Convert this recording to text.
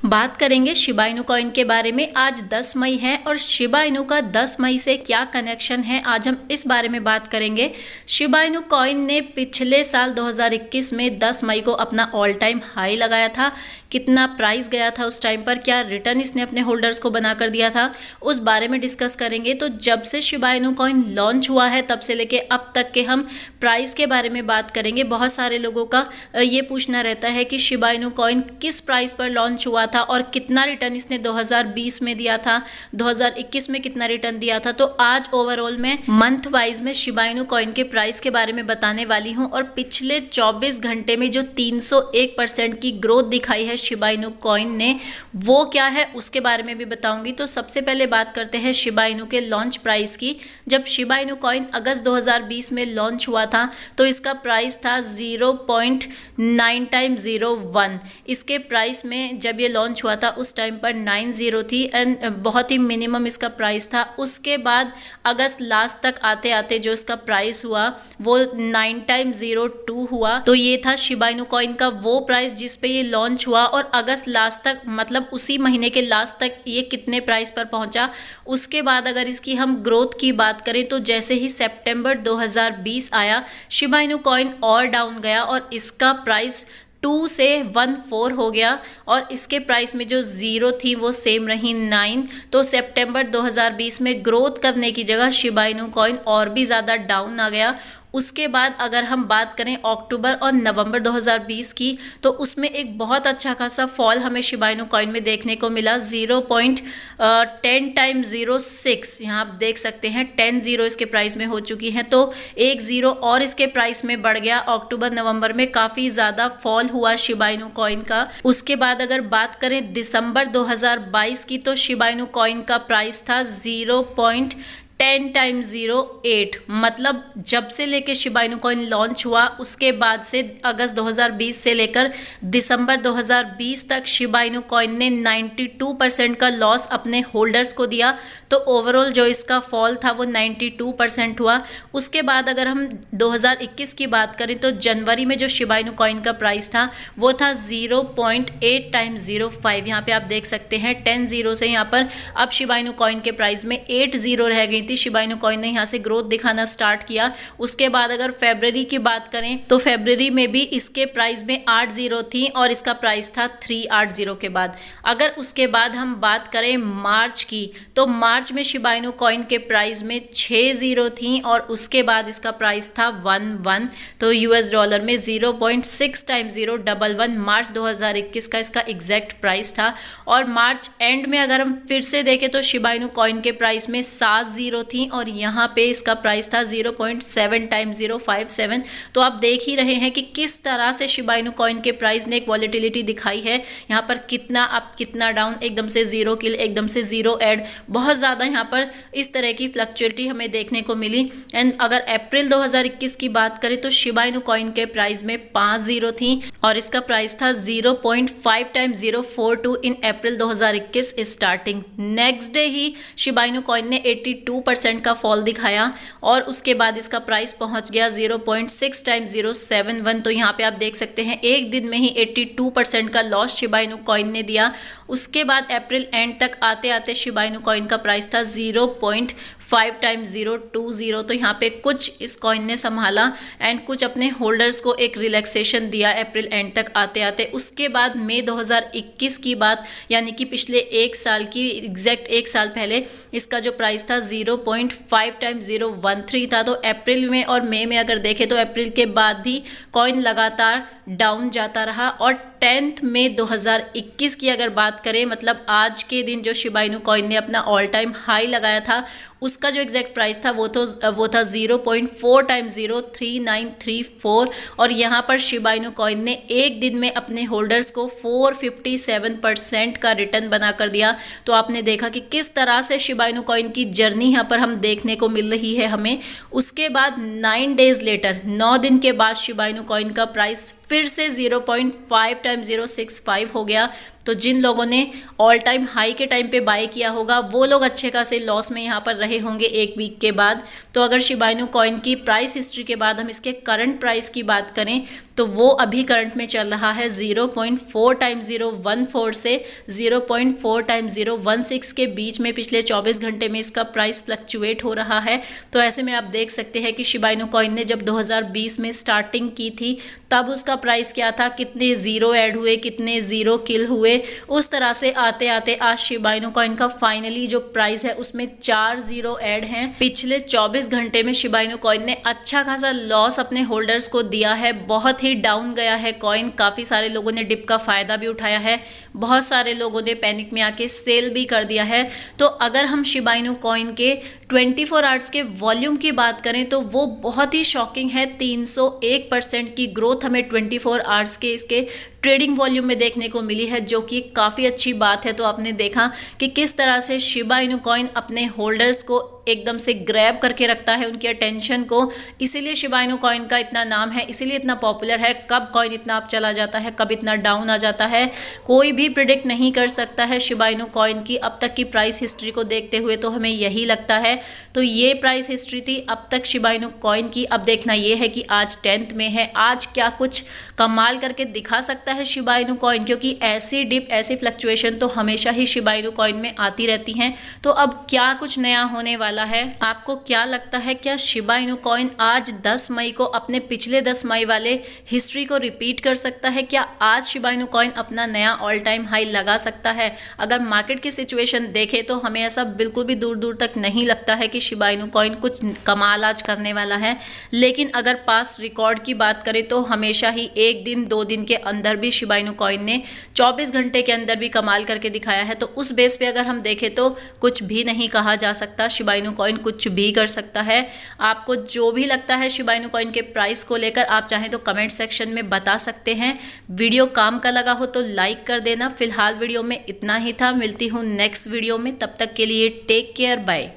बात करेंगे Shiba Inu coin के बारे में। आज 10 मई है और शिबा इनू का 10 मई से क्या कनेक्शन है, आज हम इस बारे में बात करेंगे। शिबा इनू कॉइन ने पिछले साल 2021 में 10 मई को अपना ऑल टाइम हाई लगाया था। कितना प्राइस गया था उस टाइम पर, क्या रिटर्न इसने अपने होल्डर्स को बना कर दिया था, उस बारे में डिस्कस करेंगे। तो जब से शिबा इनू कॉइन लॉन्च हुआ है तब से लेके अब तक के हम प्राइस के बारे में बात करेंगे। बहुत सारे लोगों का ये पूछना रहता है कि शिबा इनू कॉइन किस प्राइस पर लॉन्च हुआ था और कितना रिटर्न इसने 2020 में दिया था, 2021 में कितना रिटर्न दिया था। तो आज ओवरऑल में मंथ वाइज में शिबा इनू कॉइन के प्राइस के बारे में बताने वाली हूं और पिछले 24 घंटे में जो 301% की ग्रोथ दिखाई है शिबा इनू कॉइन ने, वो क्या है उसके बारे में भी बताऊंगी। तो सबसे पहले बात करते हैं शिबा इनू के लॉन्च प्राइस की। जब शिबा इनू कॉइन अगस्त 2020 में लॉन्च हुआ था तो इसका प्राइस था 0.9 टाइम 01। इसके प्राइस में जब ये लॉन्च हुआ था उस टाइम पर 90 थी एंड बहुत ही मिनिमम इसका प्राइस था। उसके बाद अगस्त लास्ट तक आते आते जो इसका प्राइस हुआ वो 9 टाइम 02 हुआ। तो ये था शिबा इनू कॉइन का वो प्राइस जिस पे ये लॉन्च हुआ और अगस्त लास्ट तक, मतलब उसी महीने के लास्ट तक ये कितने प्राइस पर पहुंचा। उसके बाद अगर इसकी हम ग्रोथ की बात करें तो जैसे ही सितंबर 2020 आया शिबा इनू कॉइन और डाउन गया और इसका प्राइस 2 से 14 हो गया और इसके प्राइस में जो 0 थी वो सेम रही 9। तो सितंबर 2020 में ग्रोथ करने की जगह शिबा इनू कॉइन और भी ज़्यादा डाउन आ गया। उसके बाद अगर हम बात करें अक्टूबर और नवंबर 2020 की तो उसमें एक बहुत अच्छा खासा फॉल हमें शिबा इनू कॉइन में देखने को मिला। 0.10 टाइम 06, यहाँ आप देख सकते हैं 10 0 इसके प्राइस में हो चुकी हैं। तो एक 0 और इसके प्राइस में बढ़ गया। अक्टूबर नवंबर में काफ़ी ज़्यादा फॉल हुआ शिबा इनू कॉइन का। उसके बाद अगर बात करें दिसंबर 2022 की तो शिबा इनू कॉइन का प्राइस था 0.10 टाइम 08। मतलब जब से लेके शिबा इनू कॉइन लॉन्च हुआ उसके बाद से अगस्त 2020 से लेकर दिसंबर 2020 तक शिबा इनू कॉइन ने 92% का लॉस अपने होल्डर्स को दिया। तो ओवरऑल जो इसका फॉल था वो 92% हुआ। उसके बाद अगर हम 2021 की बात करें तो जनवरी में जो शिबा इनू कॉइन का प्राइस था वो था 0.8 टाइम 05। यहाँ पे आप देख सकते हैं 10 0 से यहाँ पर अब शिबा इनू कॉइन के प्राइस में 8 0 रह गई थी। शिबा इनू कॉइन ने यहाँ से ग्रोथ दिखाना स्टार्ट किया। उसके बाद अगर फरवरी की बात करें तो फरवरी में भी इसके प्राइस में 8 0 थी और इसका प्राइस था 380 के बाद। अगर उसके बाद हम बात करें मार्च की तो मार्च में शिबा इनू कॉइन के प्राइस में 6 0 थी और उसके बाद इसका प्राइस था 11। तो यूएस डॉलर में 0.6 टाइम 011 मार्च 2021 का इसका एग्जैक्ट प्राइस था। और मार्च एंड में अगर हम फिर से देखें तो शिबा इनू कॉइन के प्राइस में 7 0 थी और यहाँ पे इसका प्राइस था 0.7 टाइम 057। तो आप देख ही रहे हैं कि किस तरह से शिबा इनू कॉइन के प्राइस ने एक वॉलेटिलिटी दिखाई है। यहाँ पर कितना अप कितना डाउन, एकदम से 0 किल, एकदम से 0 ऐड, बहुत ज़्यादा यहाँ पर इस तरह की फ्लक्चुएटी हमें देखने को मिली। एंड अगर अप्रैल 2021 की बात करें तो शिबा इनू कॉइन के प्राइस में 5 0 थी और इसका प्राइस था 0.5 टाइम 042 इन अप्रैल 2021 स्टार्टिंग। नेक्स्ट डे ही शिबा इनू कॉइन ने 82% का फॉल दिखाया और उसके बाद इसका प्राइस पहुंच गया 0.6 टाइम 071। तो यहाँ पे आप देख सकते हैं एक दिन में ही 82% का लॉस शिबा इनू कॉइन ने दिया। उसके बाद अप्रैल एंड तक आते आते शिबा इनू कॉइन का प्राइस था 0.5 टाइम 020। तो यहाँ पे कुछ इस कॉइन ने संभाला एंड कुछ अपने होल्डर्स को एक रिलैक्सेशन दिया अप्रैल एंड तक आते आते। उसके बाद मई 2021 की बात, यानी कि पिछले एक साल की, एग्जैक्ट एक साल पहले इसका जो प्राइस था 0.5 टाइम 013 था। तो अप्रैल में और मई में अगर देखें तो अप्रैल के बाद भी कॉइन लगातार डाउन जाता रहा। और 10 मई 2021 की अगर बात करें, मतलब आज के दिन जो शिबा इनू कॉइन ने अपना ऑल टाइम हाई लगाया था उसका जो एग्जैक्ट प्राइस था वो था 0.4 टाइम 03934 और यहाँ पर शिबा इनू कॉइन ने एक दिन में अपने होल्डर्स को 457% का रिटर्न बना कर दिया। तो आपने देखा कि किस तरह से शिबा इनू कॉइन की जर्नी यहाँ पर हम देखने को मिल रही है हमें। उसके बाद 9 डेज लेटर, 9 दिन के बाद शिबा इनू कॉइन का प्राइस फिर से 0.5 टाइम 065 हो गया। तो जिन लोगों ने ऑल टाइम हाई के टाइम पे बाय किया होगा वो लोग अच्छे खासे लॉस में यहाँ पर रहे होंगे एक वीक के बाद। तो अगर शिबा इनू कॉइन की प्राइस हिस्ट्री के बाद हम इसके करंट प्राइस की बात करें तो वो अभी करंट में चल रहा है 0.4 टाइम्स 014 से 0.4 टाइम्स 016 के बीच में पिछले 24 घंटे में इसका प्राइस फ्लक्चुएट हो रहा है। तो ऐसे में आप देख सकते हैं कि शिबा इनू कॉइन ने जब 2020 में स्टार्टिंग की थी तब उसका प्राइस क्या था, कितने ज़ीरो ऐड हुए, कितने ज़ीरो किल हुए, उस तरह से आते आते आज शिबा इनू कॉइन का फाइनली जो प्राइस है उसमें 4 ज़ीरो ऐड हैं। पिछले 24 घंटे में शिबा इनू कॉइन ने अच्छा खासा लॉस अपने होल्डर्स को दिया है, बहुत ही डाउन गया है कॉइन। काफ़ी सारे लोगों ने डिप का फ़ायदा भी उठाया है, बहुत सारे लोगों ने पैनिक में आके सेल भी कर दिया है। तो अगर हम शिबा इनू कॉइन के 24 आवर्स के वॉल्यूम की बात करें तो वो बहुत ही शॉकिंग है। 301% की ग्रोथ हमें 24 आवर्स के इसके ट्रेडिंग वॉल्यूम में देखने को मिली है, जो कि काफ़ी अच्छी बात है। तो आपने देखा कि किस तरह से शिबा इनू कॉइन अपने होल्डर्स को एकदम से ग्रैब करके रखता है, उनकी अटेंशन को। इसीलिए शिबा इनू कॉइन का इतना नाम है, इसीलिए इतना पॉपुलर है। कब कॉइन इतना अप चला जाता है, कब इतना डाउन आ जाता है, कोई भी प्रिडिक्ट नहीं कर सकता है शिबा इनू कॉइन की अब तक की प्राइस हिस्ट्री को देखते हुए। तो हमें यही लगता है। तो ये प्राइस हिस्ट्री थी अब तक शिबा इनू कॉइन की। अब देखना ये है कि आज 10th में है, आज क्या कुछ कमाल करके दिखा सकता है शिबा इनू कॉइन, क्योंकि ऐसी डिप, ऐसी फ्लक्चुएशन तो हमेशा ही शिबा इनू कॉइन में आती रहती हैं। तो अब क्या कुछ नया होने वाला है, आपको क्या लगता है? क्या शिबा इनू कॉइन आज 10 मई को अपने पिछले 10 मई वाले हिस्ट्री को रिपीट कर सकता है? क्या आज शिबा इनू कॉइन अपना नया ऑल टाइम हाई लगा सकता है? अगर मार्केट की सिचुएशन देखें तो हमें ऐसा बिल्कुल भी दूर दूर तक नहीं लगता है कि शिबा इनू कॉइन कुछ कमाल आज करने वाला है। लेकिन अगर पास रिकॉर्ड की बात करें तो हमेशा ही 1 दिन 2 दिन के अंदर भी शिबा इनू कॉइन ने 24 घंटे के अंदर भी कमाल करके दिखाया है। तो उस बेस पे अगर हम देखें तो कुछ भी नहीं कहा जा सकता, शिबा इनू कॉइन कुछ भी कर सकता है। आपको जो भी लगता है शिबा इनू कॉइन के प्राइस को लेकर, आप चाहें तो कमेंट सेक्शन में बता सकते हैं। वीडियो काम का लगा हो तो लाइक कर देना। फिलहाल वीडियो में इतना ही था, मिलती हूँ नेक्स्ट वीडियो में, तब तक के लिए टेक केयर, बाय।